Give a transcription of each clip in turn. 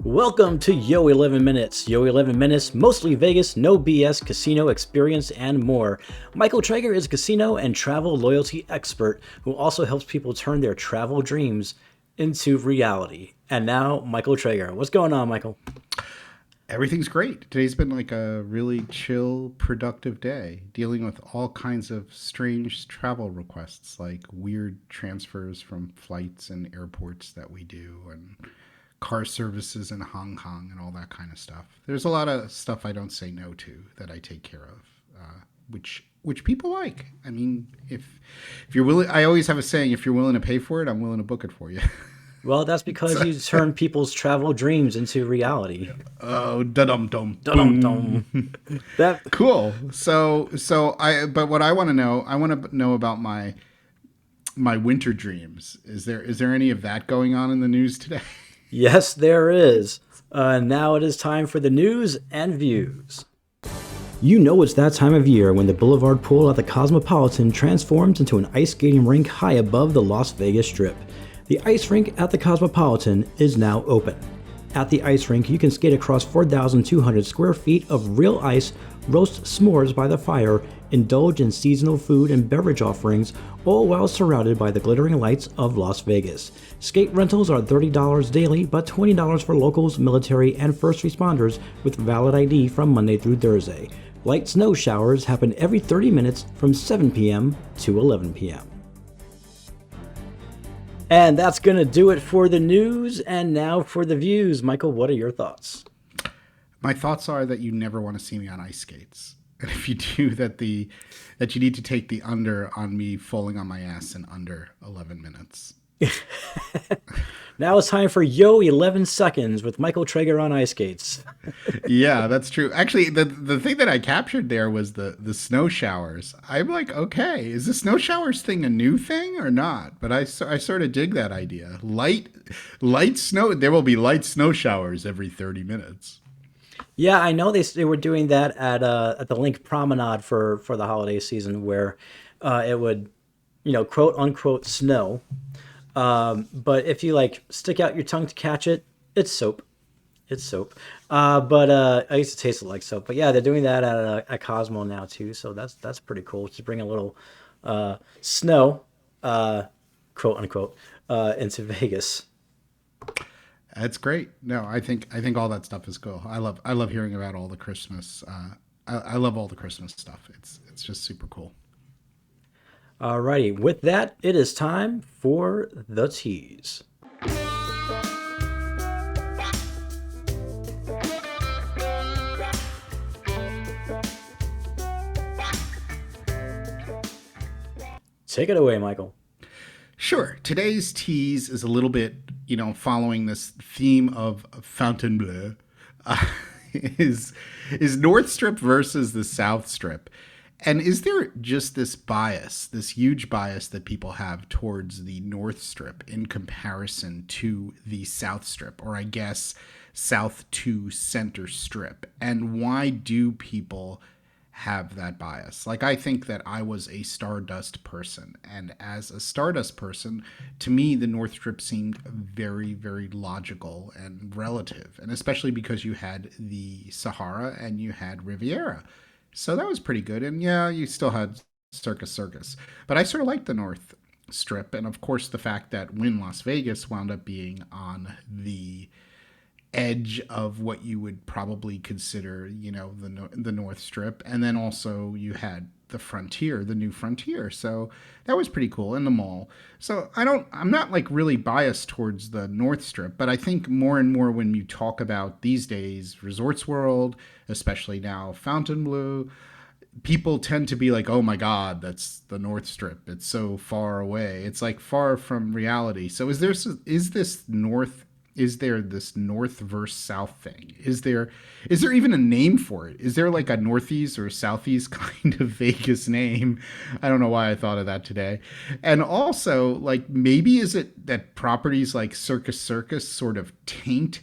Welcome to Yo-11 Minutes. Yo-11 Minutes, mostly Vegas, no BS, casino experience, and more. Michael Traeger is a casino and travel loyalty expert who also helps people turn their travel dreams into reality. And now, Michael Traeger. What's going on, Michael? Everything's great. Today's been like a really chill, productive day, dealing with all kinds of strange travel requests, like weird transfers from flights and airports that we do, and car services in Hong Kong and all that kind of stuff. There's a lot of stuff I don't say no to that I take care of, which people like. I mean, if you're willing, I always have a saying: if you're willing to pay for it, I'm willing to book it for you. Well, that's because you turn people's travel dreams into reality. Oh, da dum dum, Dum dum. That cool. But what I want to know about my winter dreams. Is there any of that going on in the news today? Yes, there is. Now it is time for the news and views. You know it's that time of year when the Boulevard Pool at the Cosmopolitan transforms into an ice skating rink high above the Las Vegas Strip. The ice rink at the Cosmopolitan is now open. At the ice rink, you can skate across 4,200 square feet of real ice, roast s'mores by the fire, indulge in seasonal food and beverage offerings, all while surrounded by the glittering lights of Las Vegas. Skate rentals are $30 daily, but $20 for locals, military, and first responders with valid ID from Monday through Thursday. Light snow showers happen every 30 minutes from 7 p.m. to 11 p.m. And that's going to do it for the news. And now for the views. Michael, what are your thoughts? My thoughts are that you never want to see me on ice skates. And if you do, that you need to take the under on me falling on my ass in under 11 minutes. Now it's time for Yo 11 Seconds with Michael Traeger on ice skates. Yeah, that's true. Actually, the thing that I captured there was the snow showers. I'm like, okay, is the snow showers thing a new thing or not? But I sort of dig that idea. Light snow. There will be light snow showers every 30 minutes. Yeah, I know they were doing that at the Link Promenade for the holiday season, where it would, quote unquote, snow. But if you stick out your tongue to catch it, it's soap. It's soap. But I used to taste it like soap. But yeah, they're doing that at Cosmo now too. So that's pretty cool to bring a little snow, quote unquote, into Vegas. That's great. No, I think all that stuff is cool. I love hearing about all the Christmas. I love all the Christmas stuff. It's just super cool. Alrighty, with that, it is time for the tease. Take it away, Michael. Sure. Today's tease is a little bit, following this theme of Fontainebleau, is North Strip versus the South Strip. And is there just this huge bias that people have towards the North Strip in comparison to the South Strip, or I guess South to Center Strip? And why do people have that bias? Like, I think that I was a Stardust person, and as a Stardust person, to me, the North Strip seemed very, very logical and relative, and especially because you had the Sahara and you had Riviera. So that was pretty good. And yeah, you still had Circus. But I sort of liked the North Strip. And of course, the fact that Wynn Las Vegas wound up being on the edge of what you would probably consider, the North Strip. And then also you had the Frontier, the new Frontier. So that was pretty cool, in the mall. So I'm not like really biased towards the North Strip, but I think more and more when you talk about these days Resorts World, especially now Fontainebleau, people tend to be like, oh my God, that's the North Strip. It's so far away. It's like far from reality. So is there this North versus South thing? Is there even a name for it? Is there like a Northeast or Southeast kind of Vegas name? I don't know why I thought of that today. And also, like, maybe is it that properties like Circus sort of taint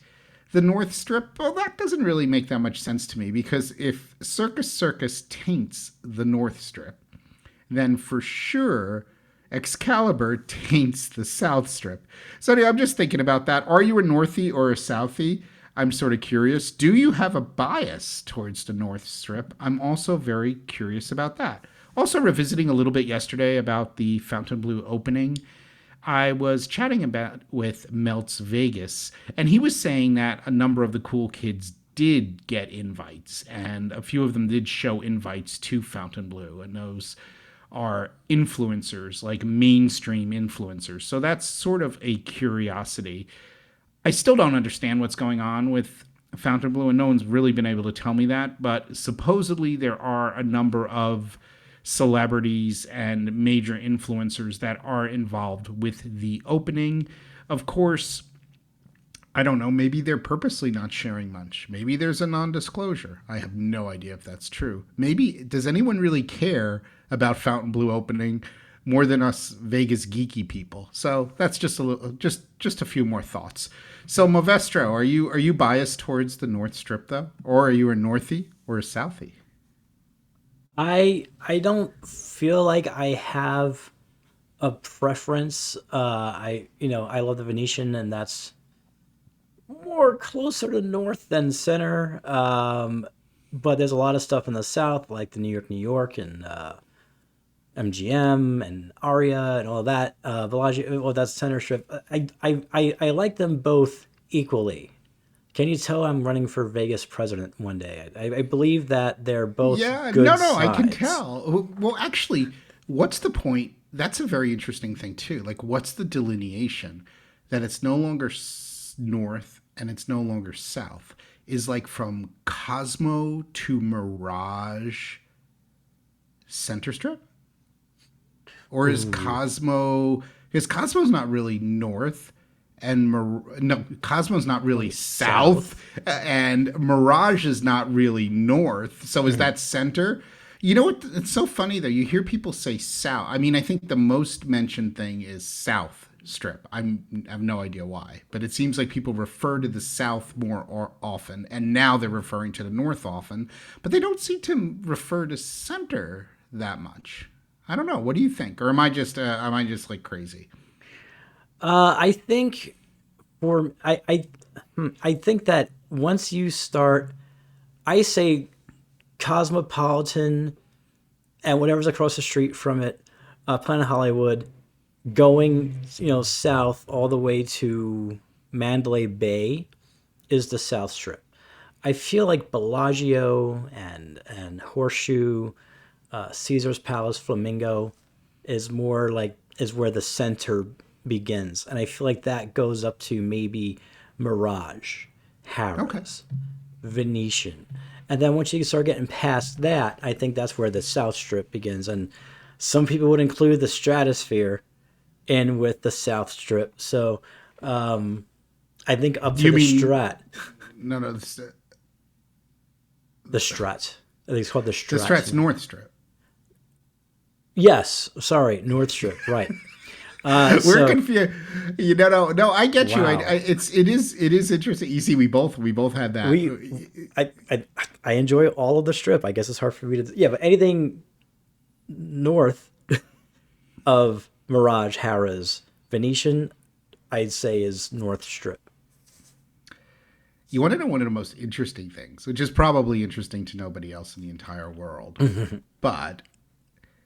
the North Strip? Well, that doesn't really make that much sense to me, because if Circus taints the North Strip, then for sure Excalibur taints the South Strip. So anyway, I'm just thinking about that. Are you a Northie or a Southie? I'm sort of curious. Do you have a bias towards the North Strip? I'm also very curious about that. Also, revisiting a little bit yesterday about the Fontainebleau opening, I was chatting about with Meltz Vegas, and he was saying that a number of the cool kids did get invites, and a few of them did show invites to Fontainebleau, and those are influencers, like mainstream influencers. So that's sort of a curiosity. I still don't understand what's going on with Fontainebleau, and no one's really been able to tell me that. But supposedly there are a number of celebrities and major influencers that are involved with the opening. Of course, I don't know, maybe they're purposely not sharing much. Maybe there's a non-disclosure. I have no idea if that's true. Maybe, does anyone really care about Fontainebleau opening more than us Vegas geeky people? So that's just a little, just a few more thoughts. So Movestro, are you biased towards the North Strip though, or are you a Northie or a Southie? I don't feel like I have a preference. I love the Venetian, and that's more closer to north than center. But there's a lot of stuff in the south, like the New York, and MGM and Aria and all of that. Bellagio, well, that's center strip. I like them both equally. Can you tell I'm running for Vegas president one day? I believe that they're both Yeah, no, good no, I can sides. tell. Well, actually, what's the point? That's a very interesting thing too. Like, what's the delineation that it's no longer north and it's no longer south? Is like from Cosmo to Mirage Center Strip, or is Ooh, Cosmo? Because Cosmo's not really north, and no, Cosmo's not really wait, south, south? and Mirage is not really north. So is Mhm. that center? You know what? It's so funny though. You hear people say south. I mean, I think the most mentioned thing is South Strip. I have no idea why, but it seems like people refer to the South more often, and now they're referring to the North often, but they don't seem to refer to center that much. I don't know. What do you think, or am I just like crazy? I think for I think that once you start, I say Cosmopolitan and whatever's across the street from it, Planet Hollywood, going south all the way to Mandalay Bay is the South Strip. I feel like Bellagio and Horseshoe, Caesar's Palace, Flamingo is where the center begins, and I feel like that goes up to maybe Mirage, Okay. Harrah's, Venetian. And then once you start getting past that, I think that's where the South Strip begins. And some people would include the Stratosphere in with the South Strip. So I think up to You the mean Strat, no, no, the Strat. I think it's called the the Strat's Strat. North Strip. Yes, sorry, North Strip, right. We're So, confused. You know, no, no. I get you. wow. It is interesting. You see, we both had that. We, I, I, I enjoy all of the strip. I guess it's hard for me to, yeah, but anything north of Mirage, Harrah's, Venetian, I'd say is North Strip. You want to know one of the most interesting things, which is probably interesting to nobody else in the entire world, but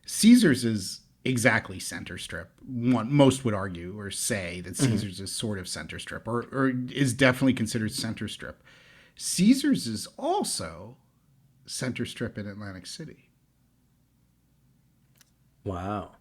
Caesars is exactly center strip. Most would argue or say that Caesars is sort of center strip, or is definitely considered center strip. Caesars is also center strip in Atlantic City. Wow.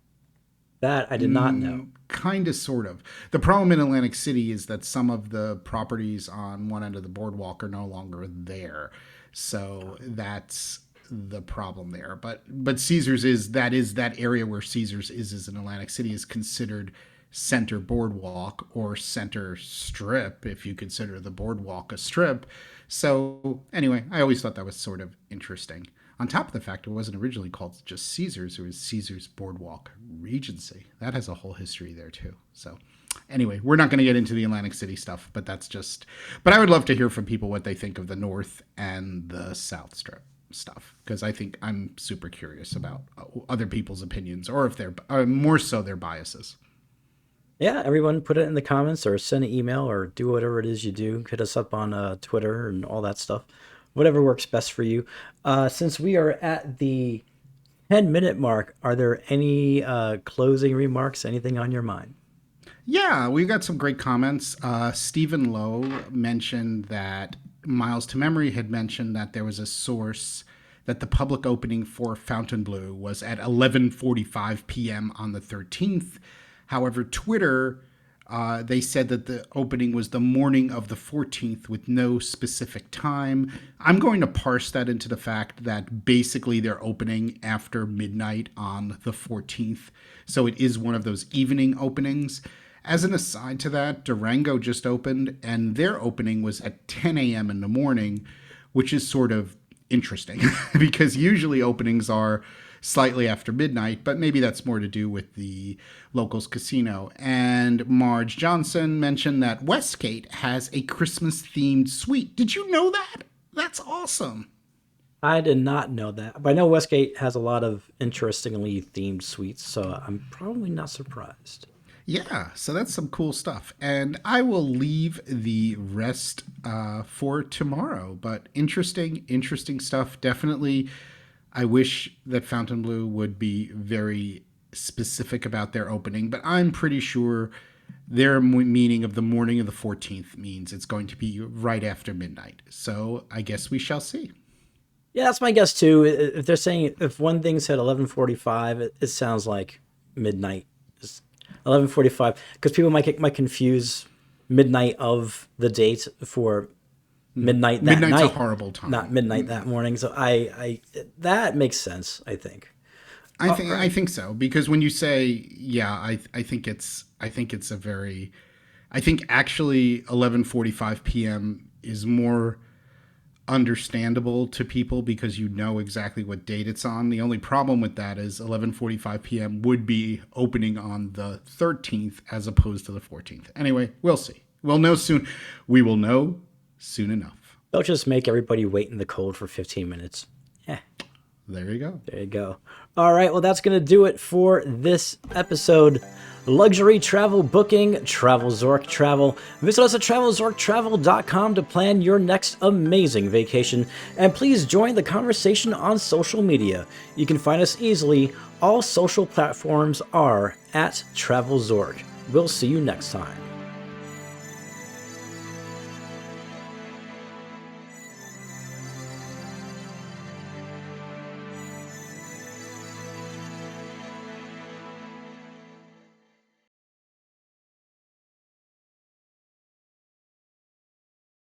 That I did not know. Kind of, sort of. The problem in Atlantic City is that some of the properties on one end of the boardwalk are no longer there. So that's the problem there. But Caesars is that area where Caesars is in Atlantic City is considered center boardwalk or center strip if you consider the boardwalk a strip. So anyway, I always thought that was sort of interesting. On top of the fact it wasn't originally called just Caesars, it was Caesars Boardwalk Regency. That has a whole history there too. So anyway, we're not going to get into the Atlantic City stuff, but I would love to hear from people what they think of the North and the South Strip stuff, because I think I'm super curious about other people's opinions, or if they're more so their biases. Yeah, everyone put it in the comments or send an email or do whatever it is you do. Hit us up on Twitter and all that stuff. Whatever works best for you. Since we are at the 10-minute mark, are there any closing remarks? Anything on your mind? Yeah, we've got some great comments. Stephen Lowe mentioned that Miles to Memory had mentioned that there was a source that the public opening for Fontainebleau was at 11:45 p.m. on the 13th. However, Twitter, they said that the opening was the morning of the 14th with no specific time. I'm going to parse that into the fact that basically they're opening after midnight on the 14th. So it is one of those evening openings. As an aside to that, Durango just opened, and their opening was at 10 a.m. in the morning, which is sort of interesting because usually openings are slightly after midnight, but maybe that's more to do with the locals casino. And Marge Johnson mentioned that Westgate has a Christmas themed suite. Did you know that? That's awesome. I did not know that, but I know Westgate has a lot of interestingly themed suites, so I'm probably not surprised. Yeah, so that's some cool stuff. And I will leave the rest for tomorrow. But interesting stuff. Definitely, I wish that Fontainebleau would be very specific about their opening, but I'm pretty sure their meaning of the morning of the 14th means it's going to be right after midnight. So I guess we shall see. Yeah, that's my guess too. If they're saying if one thing said 11:45, it sounds like midnight. 11:45, because people might confuse midnight of the date for midnight that Midnight's a night, horrible time. not midnight that morning. So I that makes sense. I think. I think so, because when you say yeah, I think it's a very I think actually 11:45 p.m. is more understandable to people because you know exactly what date it's on. The only problem with that is 11:45 p.m. would be opening on the 13th as opposed to the 14th. Anyway, we'll see. We'll know soon. We will know soon enough. They'll just make everybody wait in the cold for 15 minutes. Yeah. There you go. There you go. All right. Well, that's going to do it for this episode. Luxury travel booking, TravelZork Travel. Visit us at TravelZorkTravel.com to plan your next amazing vacation. And please join the conversation on social media. You can find us easily. All social platforms are at TravelZork. We'll see you next time.